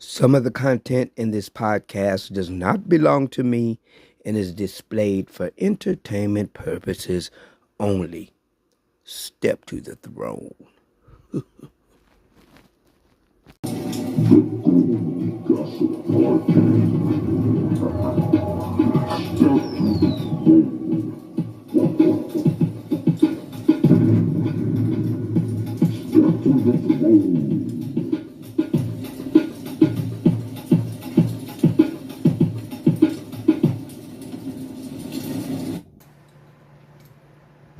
Some of the content in this podcast does not belong to me and is displayed for entertainment purposes only. Step to the throne.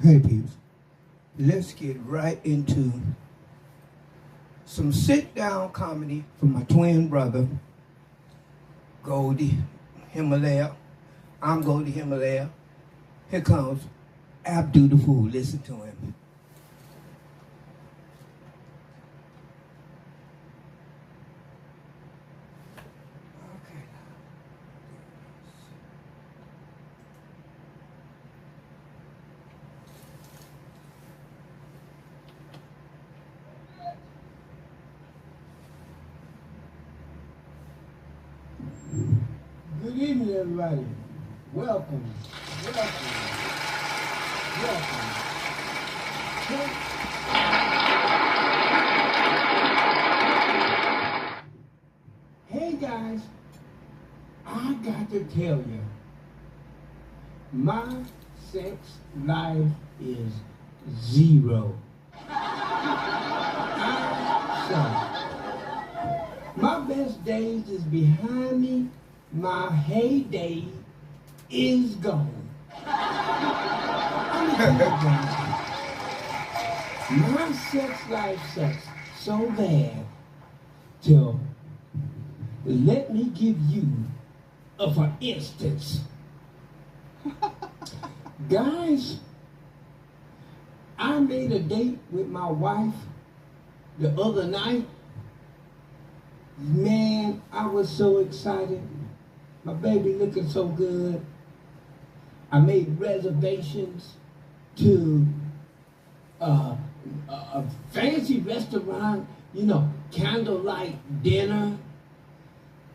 Hey peeps, let's get right into some sit-down comedy from my twin brother, Goldie Himalaya. I'm Goldie Himalaya. Here comes Abdul the Fool. Listen to him. Okay. Good evening, everybody. Welcome. Welcome. Welcome. Hey guys, I got to tell you, my sex life is zero. My best days is behind me. My heyday is gone. My sex life sucks so bad till let me give you a for instance. Guys, I made a date with my wife the other night. Man, I was so excited. My baby looking so good. I made reservations to a fancy restaurant, candlelight dinner.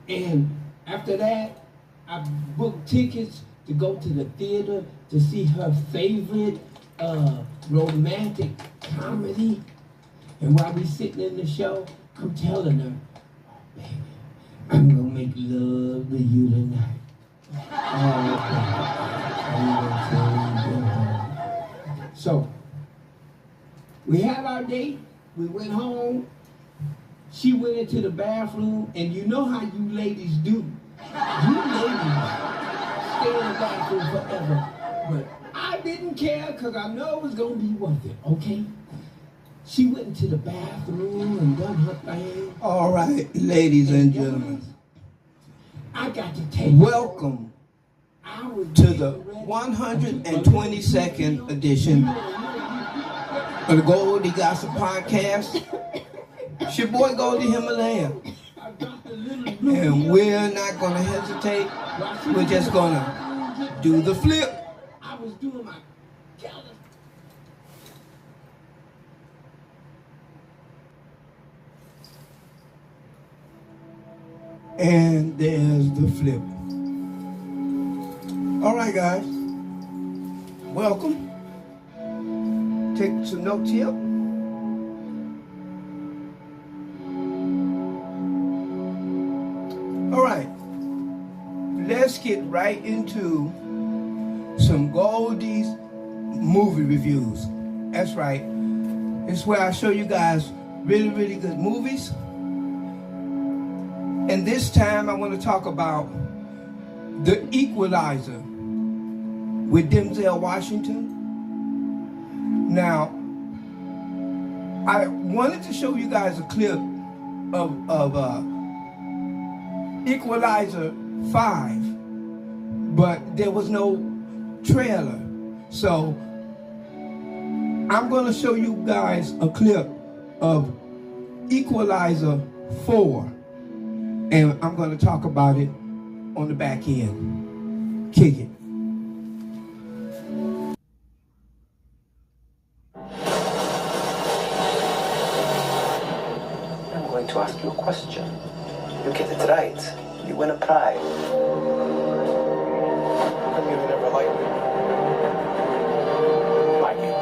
And after that, I booked tickets to go to the theater to see her favorite romantic comedy. And while we sitting in the show, I'm telling her, baby, I'm gonna make love to you tonight. So, we had our date, we went home, she went into the bathroom, and you know how you ladies do. You ladies stay in the bathroom forever. But I didn't care because I know it was gonna be worth it, okay? She went into the bathroom and done her thing. All right, ladies and gentlemen, I got to tell you, welcome to the 122nd edition of the Goldie Gossip podcast. It's your boy Goldie Himalaya. And we're not going to hesitate. We're just going to do the flip. I was doing my calendar. And there's the flip. All right, guys. Welcome. Take some notes here. All right. Let's get right into some Goldie's movie reviews. That's right. It's where I show you guys really, really good movies. And this time I want to talk about The Equalizer with Denzel Washington. Now, I wanted to show you guys a clip of Equalizer 5, but there was no trailer. So I'm going to show you guys a clip of Equalizer 4. And I'm going to talk about it on the back end. Kick it. I'm going to ask you a question. You get it right. You win a prize. I mean, you never liked me. Like you.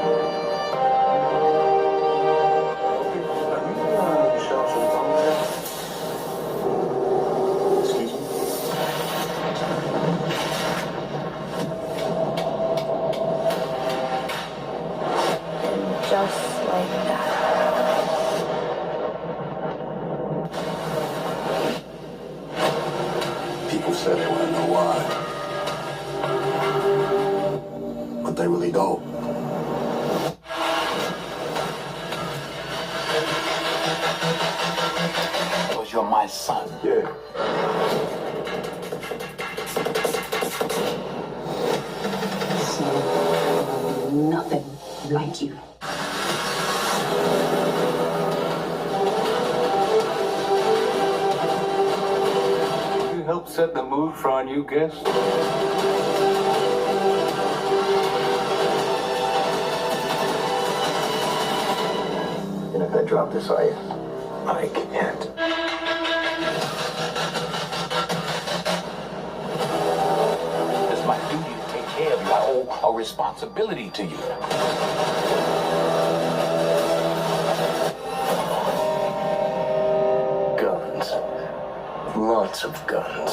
Excuse me? Just like that. People said they want to know why. But they really don't. Because you're my son. Yeah. Nothing like you. You help set the mood for our new guest. You're not gonna drop this, are you? I can't. It's my duty to take care of you. I owe a responsibility to you. Guns. Lots of guns.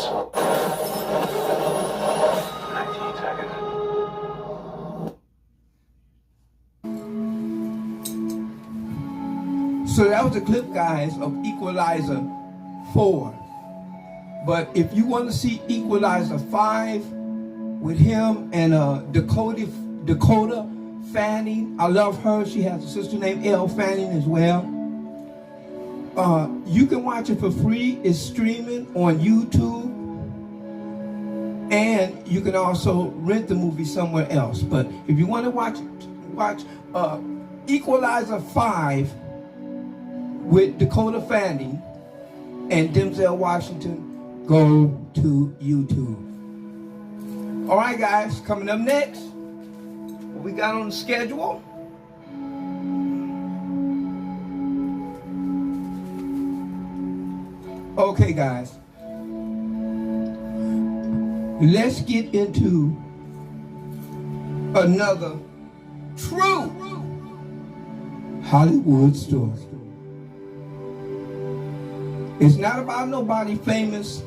19 seconds. So that was a clip, guys, of Equalizer 4. But if you want to see Equalizer 5 with him and Dakota Fanning, I love her. She has a sister named Elle Fanning as well. You can watch it for free. It's streaming on YouTube. And you can also rent the movie somewhere else. But if you want to watch Equalizer 5 with Dakota Fanning and Denzel Washington, go to YouTube. All right, guys, coming up next, what we got on the schedule? Okay, guys, let's get into another true Hollywood story. It's not about nobody famous,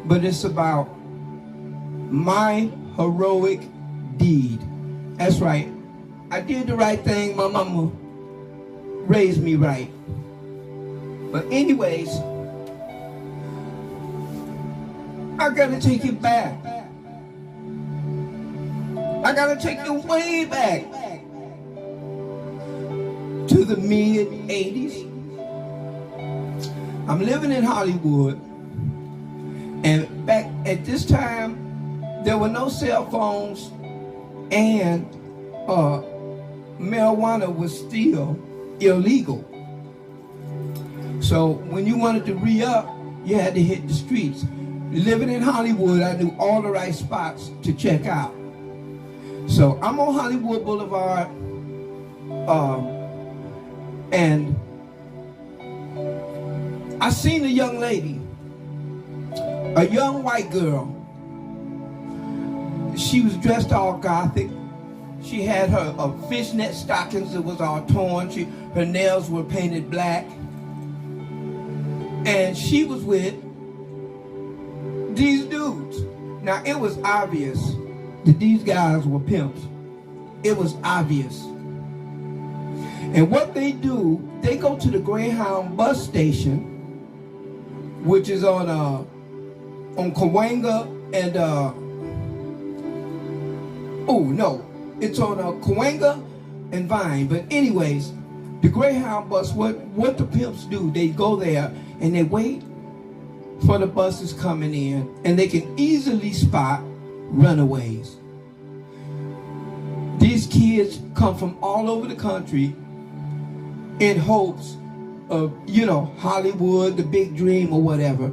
but it's about my heroic deed. That's right. I did the right thing. My mama raised me right. But anyways, I gotta take it back. I gotta take it way back to the mid-'80s. I'm living in Hollywood, and back at this time, there were no cell phones, and marijuana was still illegal. So when you wanted to re-up, you had to hit the streets. Living in Hollywood, I knew all the right spots to check out. So I'm on Hollywood Boulevard, and I seen a young lady, a young white girl. She was dressed all gothic. She had her fishnet stockings that was all torn. Her nails were painted black. And she was with these dudes. Now, it was obvious that these guys were pimps. It was obvious. And what they do, they go to the Greyhound bus station, which is on Cahuenga and it's on Cahuenga and Vine. But anyways, the Greyhound bus, what the pimps do, they go there and they wait for the buses coming in, and they can easily spot runaways. These kids come from all over the country in hopes of, Hollywood, the big dream or whatever.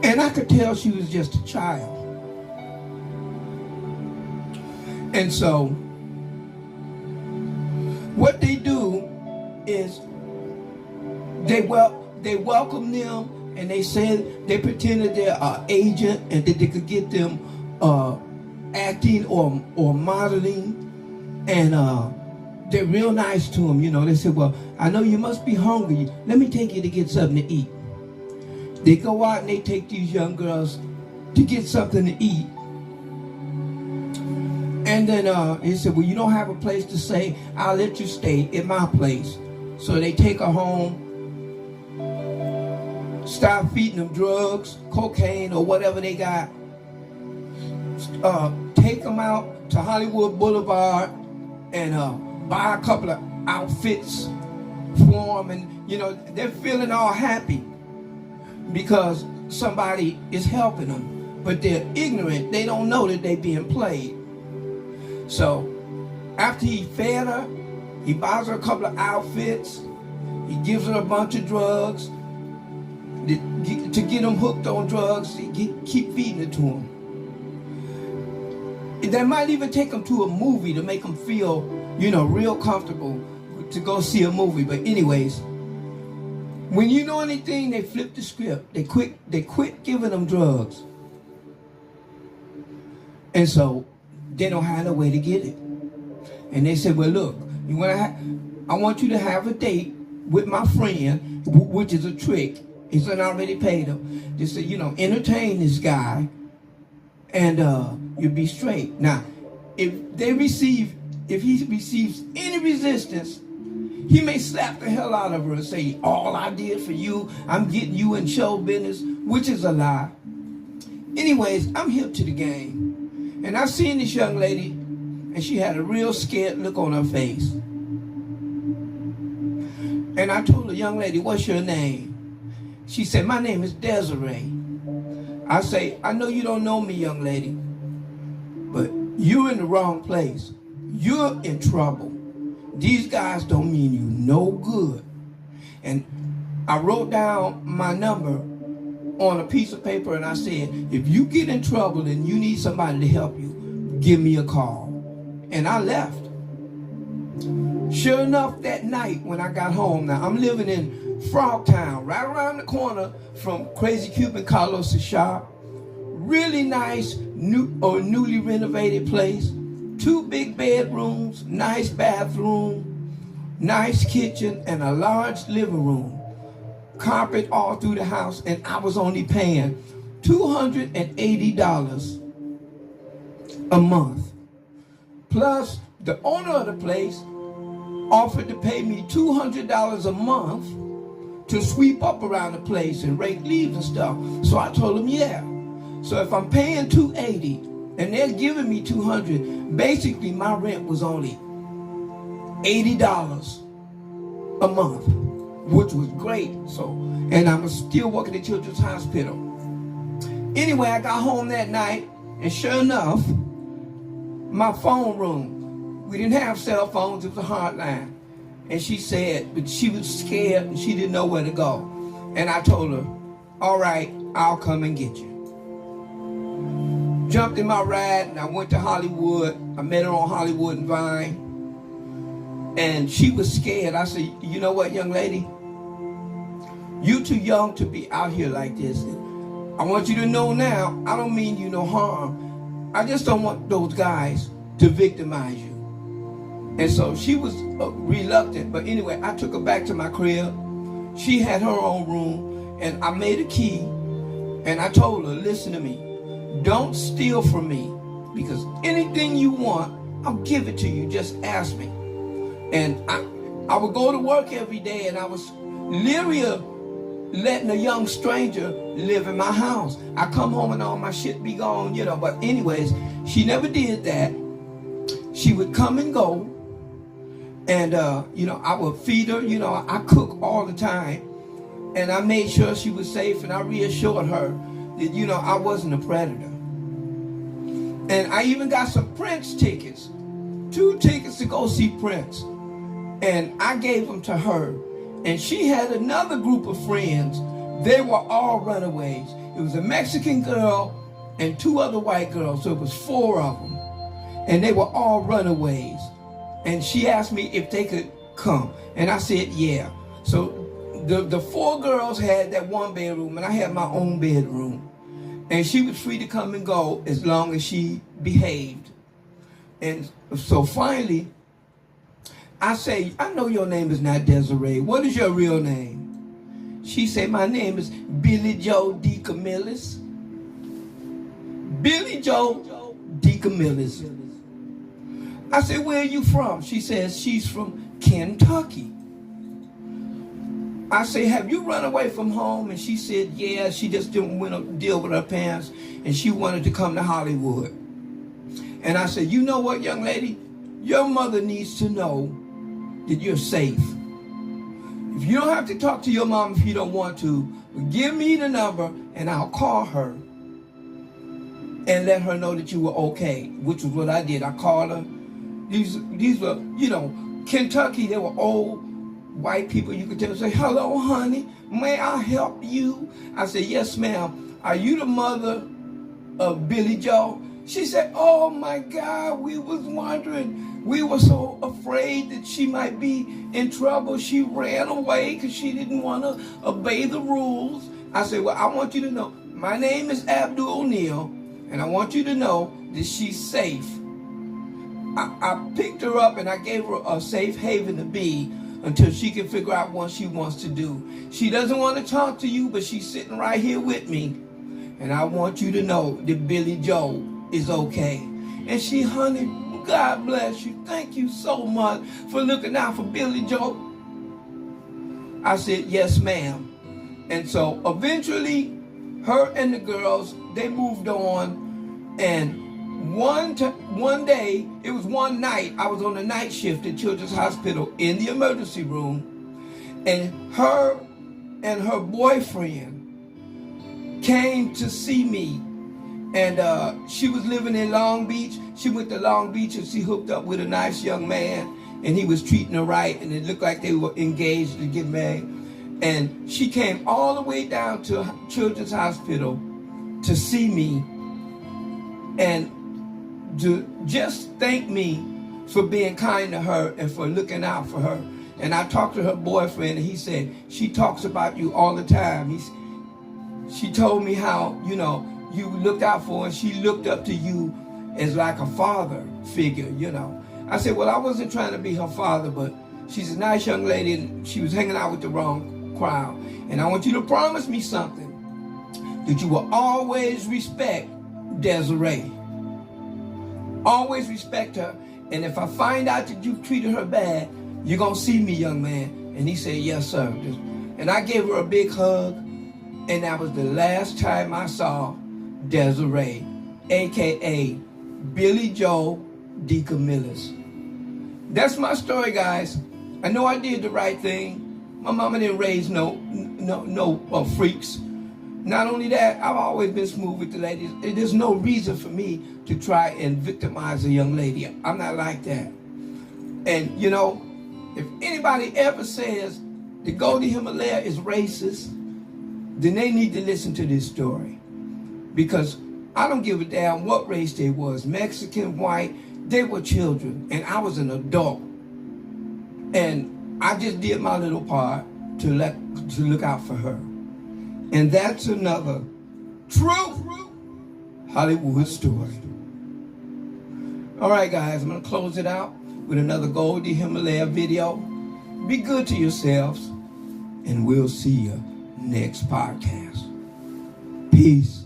And I could tell she was just a child. And so, what they do is they welcome them and they said they pretended they're an agent and that they could get them acting or modeling, and they're real nice to them. They said, well, I know you must be hungry. Let me take you to get something to eat. They go out and they take these young girls to get something to eat. And then he said, well, you don't have a place to stay. I'll let you stay at my place. So they take her home, start feeding them drugs, cocaine, or whatever they got. Take them out to Hollywood Boulevard and buy a couple of outfits for them. And, they're feeling all happy because somebody is helping them. But they're ignorant. They don't know that they're being played. So after he fed her, he buys her a couple of outfits. He gives her a bunch of drugs to get them hooked on drugs. Keep feeding it to them. They might even take them to a movie to make them feel, real comfortable to go see a movie. But anyways, when you know anything, they flip the script. They quit giving them drugs. And so they don't have no way to get it. And they said, well, look, I want you to have a date with my friend, which is a trick. He's already paid him. They said, entertain this guy, and you'll be straight. Now, if he receives any resistance, he may slap the hell out of her and say, all I did for you, I'm getting you in show business, which is a lie. Anyways, I'm hip to the game. And I seen this young lady, and she had a real scared look on her face. And I told the young lady, what's your name? She said, my name is Desiree. I say, I know you don't know me, young lady, but you're in the wrong place. You're in trouble. These guys don't mean you no good. And I wrote down my number on a piece of paper, and I said, if you get in trouble and you need somebody to help you, give me a call. And I left. Sure enough, that night when I got home, now I'm living in Frogtown, right around the corner from Crazy Cuban Carlos' shop. Really nice, newly renovated place. 2 big bedrooms, nice bathroom, nice kitchen, and a large living room. Carpet all through the house, and I was only paying $280 a month. Plus, the owner of the place offered to pay me $200 a month to sweep up around the place and rake leaves and stuff. So I told him, yeah. So if I'm paying $280 and they're giving me $200, basically my rent was only $80 a month, which was great. So, and I was still working at Children's Hospital. Anyway, I got home that night, and sure enough, my phone rang. We didn't have cell phones, it was a hotline. And she said, but she was scared and she didn't know where to go. And I told her, all right, I'll come and get you. Jumped in my ride and I went to Hollywood. I met her on Hollywood and Vine. And she was scared. I said, you know what, young lady? You're too young to be out here like this. I want you to know now, I don't mean you no harm. I just don't want those guys to victimize you. And so she was reluctant. But anyway, I took her back to my crib. She had her own room. And I made a key. And I told her, listen to me. Don't steal from me. Because anything you want, I'll give it to you. Just ask me. And I would go to work every day, and I was leery of letting a young stranger live in my house. I come home and all my shit be gone, But anyways, she never did that. She would come and go. And, I would feed her. I cook all the time. And I made sure she was safe, and I reassured her that, I wasn't a predator. And I even got some Prince tickets. 2 tickets to go see Prince. And I gave them to her. And she had another group of friends. They were all runaways. It was a Mexican girl and 2 other white girls. So it was 4 of them. And they were all runaways. And she asked me if they could come. And I said, yeah. So the 4 girls had that 1 bedroom, and I had my own bedroom. And she was free to come and go as long as she behaved. And so finally, I say, I know your name is not Desiree. What is your real name? She said, my name is Billy Joe D. Camillus. Billy Joe D. Camillus. I said, where are you from? She says, she's from Kentucky. I say, have you run away from home? And she said, yeah, she just didn't want to deal with her parents, and she wanted to come to Hollywood. And I said, you know what, young lady? Your mother needs to know that you're safe. If you don't have to talk to your mom if you don't want to, but give me the number and I'll call her and let her know that you were okay, which was what I did. I called her. These were, you know, Kentucky, they were old white people. You could tell, say, hello, honey, may I help you? I said, yes, ma'am. Are you the mother of Billy Joe? She said, oh my God, we was wondering. We were so afraid that she might be in trouble. She ran away because she didn't want to obey the rules. I said, well, I want you to know, my name is Abdul O'Neill, and I want you to know that she's safe. I picked her up and I gave her a safe haven to be until she can figure out what she wants to do. She doesn't want to talk to you, but she's sitting right here with me. And I want you to know that Billy Joe is okay. And she, honey, God bless you. Thank you so much for looking out for Billy Joe. I said, yes, ma'am. And so eventually, her and the girls, they moved on. And one day, it was one night, I was on a night shift at Children's Hospital in the emergency room. And her boyfriend came to see me. And she was living in Long Beach. She went to Long Beach and she hooked up with a nice young man. And he was treating her right. And it looked like they were engaged to get married. And she came all the way down to Children's Hospital to see me. And to just thank me for being kind to her and for looking out for her. And I talked to her boyfriend and he said, she talks about you all the time. She told me how, you know, you looked out for her and she looked up to you as like a father figure, you know. I said, well, I wasn't trying to be her father, but she's a nice young lady and she was hanging out with the wrong crowd. And I want you to promise me something, that you will always respect Desiree. Always respect her. And if I find out that you've treated her bad, you're going to see me, young man. And he said, yes, sir. And I gave her a big hug. And that was the last time I saw Desiree, a.k.a. Billy Joe D. Camillus. That's my story, guys. I know I did the right thing. My mama didn't raise no freaks. Not only that, I've always been smooth with the ladies. There's no reason for me to try and victimize a young lady. I'm not like that. And, you know, if anybody ever says the Goldie Himalaya is racist, then they need to listen to this story. Because I don't give a damn what race they was, Mexican, white, they were children. And I was an adult. And I just did my little part to look out for her. And that's another true Hollywood story. All right, guys, I'm going to close it out with another Goldie Himalaya video. Be good to yourselves, and we'll see you next podcast. Peace.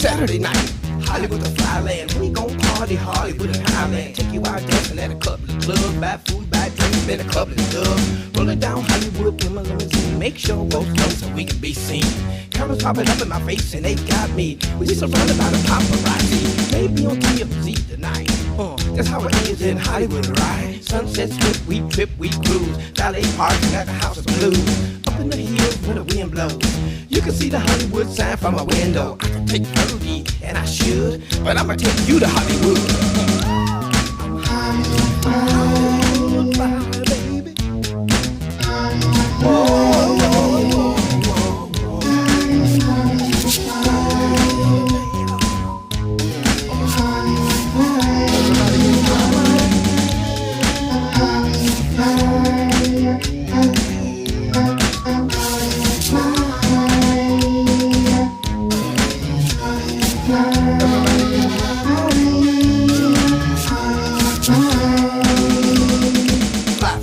Saturday night, Hollywood the fly land. We gon' party Hollywood and Highland. Take you out dancing at a couple of clubs. Buy food, buy drinks, spend a couple of dubs. Rolling down Hollywood in my limousine. Make sure both come so we can be seen. Cameras popping up in my face and they got me. We surrounded by the paparazzi. Maybe on TMZ tonight. That's how it is in Hollywood, right? Sunset strip, we trip, we cruise. Valet parking at the House of Blues. Up in the hills where the wind blows. You can see the Hollywood sign from a window. I can take 30, and I should, but I'ma take you to Hollywood. Hollywood, baby.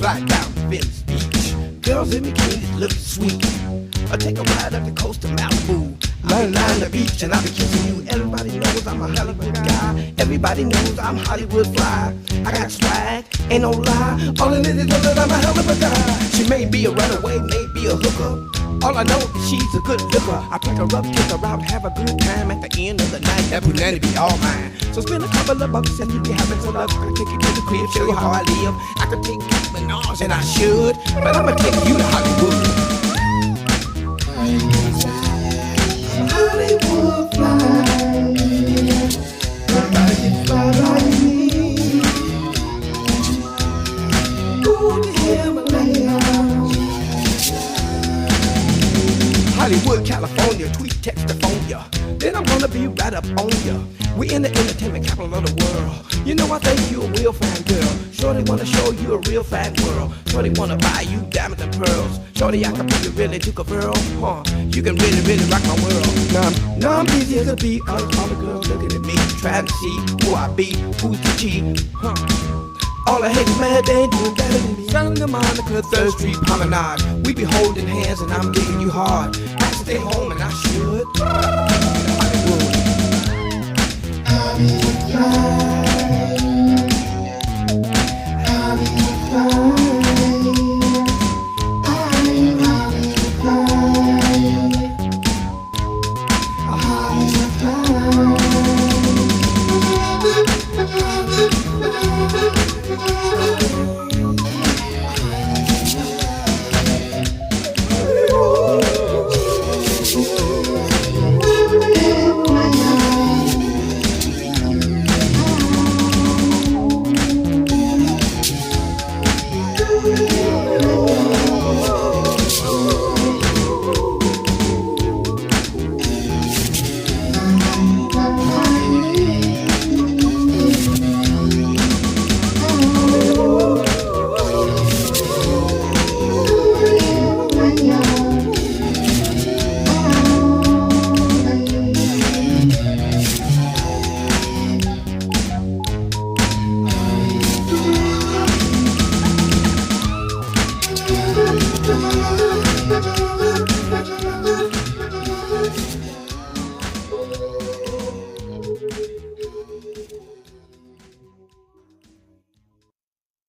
Fly down to Venice Beach. Girls in bikinis look sweet. I take a ride up the coast to Malibu. I'll be lying on the beach and I'll be kissing you. Everybody knows I'm a Hollywood guy. Everybody knows I'm Hollywood fly. I got swag, ain't no lie. All in it is that I'm a hell of a guy. She may be a runaway, may be a hooker. All I know is she's a good looker. I pick her up, kick her out, have a good time. At the end of the night, that punani be all mine. So spend a couple of bucks and you be having some luck. I take you to the crib, show you how I live. I could take Nicki Minaj and I should, but I'ma take you to Hollywood. Hollywood fly. Everybody can fly like me. Go to Himalayas. Hollywood, California, tweet, text the phone ya. Then I'm gonna be right up on ya. We in the entertainment capital of the world. You know I think you a real fine girl. Shorty wanna show you a real fine world. Shorty wanna buy you diamonds and pearls. Shorty, I can put you really to a girl. You can really, really rock my world. Now I'm busy as a bee. All the girls looking at me, trying to see who I be, who's the G. All the haters mad, they ain't doing better than me. Santa Monica, 3rd Street Promenade. We be holding hands and I'm digging you hard. I stay home and I should.